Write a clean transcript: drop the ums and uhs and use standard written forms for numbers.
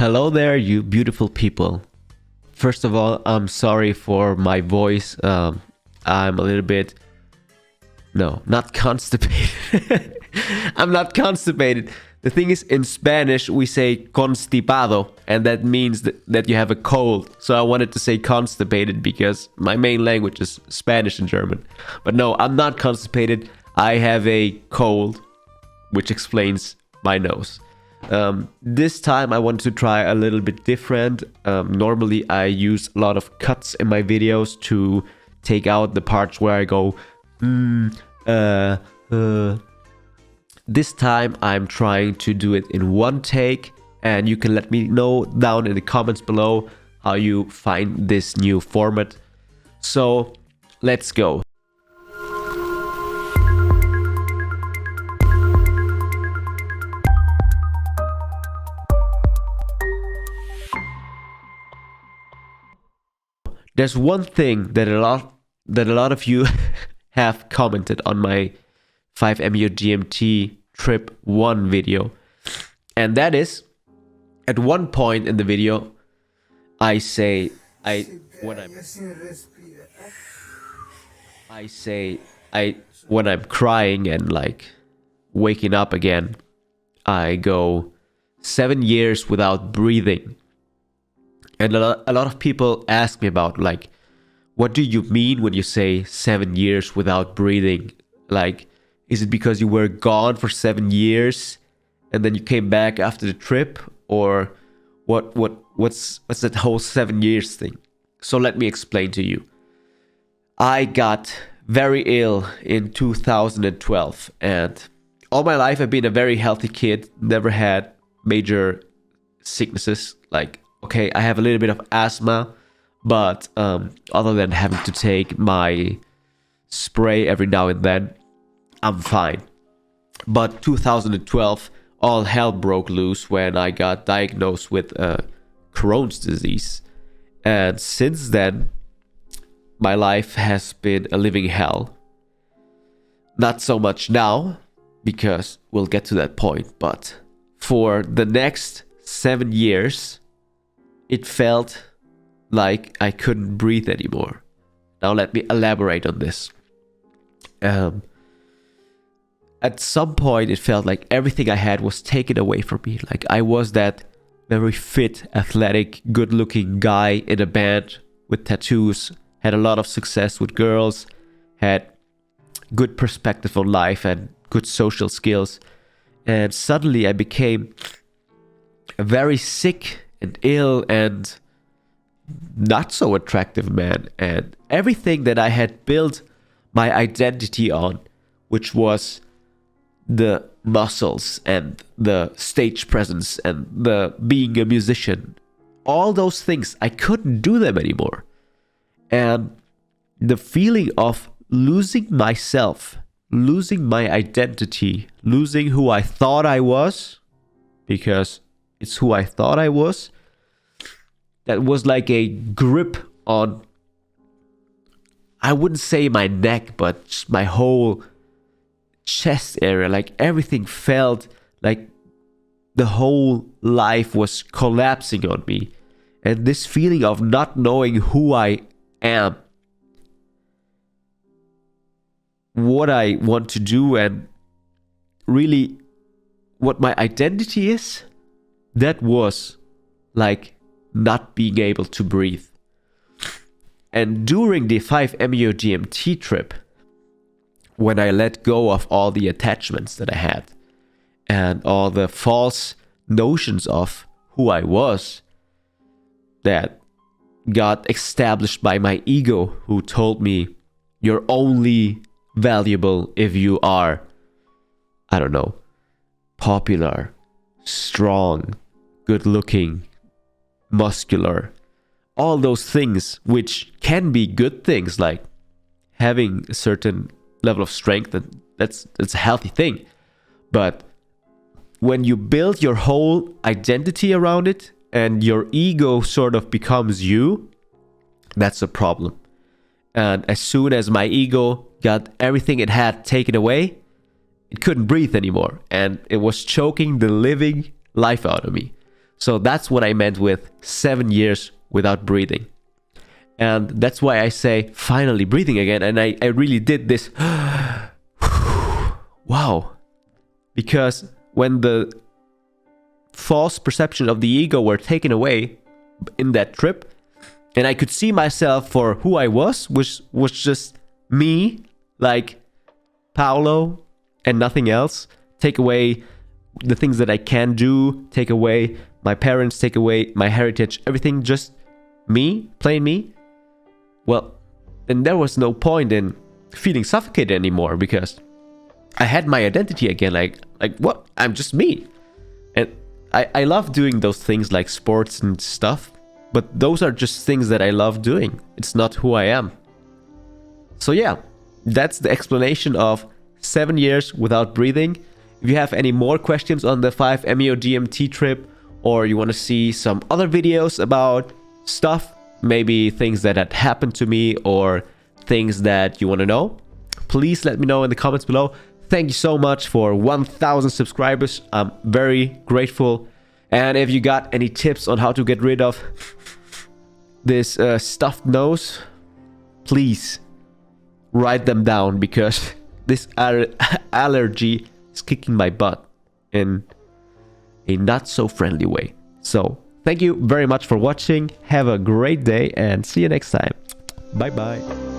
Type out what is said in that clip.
Hello there, you beautiful people. First of all, I'm sorry for my voice. I'm a little bit... No, not constipated. I'm not constipated. The thing is, in Spanish, we say constipado, and that means that you have a cold. So I wanted to say constipated because my main language is Spanish and German. But no, I'm not constipated. I have a cold, which explains my nose. This time I wanted to try a little bit different. Normally I use a lot of cuts in my videos to take out the parts where I go This time I'm trying to do it in one take, and you can let me know down in the comments below how you find this new format. So let's go. There's one thing that a lot of you have commented on my 5 Meo DMT Trip 1 video, and that is, at one point in the video, I say when I'm crying and like waking up again, I go 7 years without breathing. And a lot of people ask me about, like, what do you mean when you say 7 years without breathing? Like, is it because you were gone for 7 years and then you came back after the trip? Or what's that whole 7 years thing? So let me explain to you. I got very ill in 2012, and all my life I've been a very healthy kid, never had major sicknesses. Like, okay, I have a little bit of asthma, but other than having to take my spray every now and then, I'm fine. But 2012, all hell broke loose when I got diagnosed with Crohn's disease. And since then, my life has been a living hell. Not so much now, because we'll get to that point, but for the next 7 years, it felt like I couldn't breathe anymore. Now let me elaborate on this. At some point, it felt like everything I had was taken away from me. Like, I was that very fit, athletic, good-looking guy in a band with tattoos, had a lot of success with girls, had good perspective on life and good social skills. And suddenly I became very sick and ill and not so attractive man, and everything that I had built my identity on, which was the muscles and the stage presence and the being a musician, all those things, I couldn't do them anymore. And the feeling of losing myself, losing my identity, losing who I thought I was, because it's who I thought I was, that was like a grip on, I wouldn't say my neck, but just my whole chest area. Like, everything felt like the whole life was collapsing on me. And this feeling of not knowing who I am, what I want to do, and really what my identity is, that was like not being able to breathe. And during the 5 Meo DMT trip, when I let go of all the attachments that I had and all the false notions of who I was that got established by my ego, who told me you're only valuable if you are, I don't know, popular, strong, good looking, muscular, all those things, which can be good things, like having a certain level of strength, and that's a healthy thing. But when you build your whole identity around it and your ego sort of becomes you, that's a problem. And as soon as my ego got everything it had taken away, it couldn't breathe anymore, and it was choking the living life out of me. So that's what I meant with 7 years without breathing. And that's why I say finally breathing again. And I really did this. Wow. Because when the false perception of the ego were taken away in that trip, and I could see myself for who I was, which was just me, like Paolo and nothing else. Take away the things that I can do, take away my parents, take away my heritage, everything just me, plain me. Well, then there was no point in feeling suffocated anymore, because I had my identity again. Like what? I'm just me. And I love doing those things like sports and stuff, but those are just things that I love doing. It's not who I am. So yeah, that's the explanation of 7 years without breathing. If you have any more questions on the 5 Meo DMT trip, or you want to see some other videos about stuff, maybe things that had happened to me or things that you want to know, please let me know in the comments below. Thank you so much for 1,000 subscribers. I'm very grateful. And if you got any tips on how to get rid of this stuffed nose, please write them down, because this allergy is kicking my butt in a not so friendly way. So thank you very much for watching. Have a great day and see you next time. Bye bye.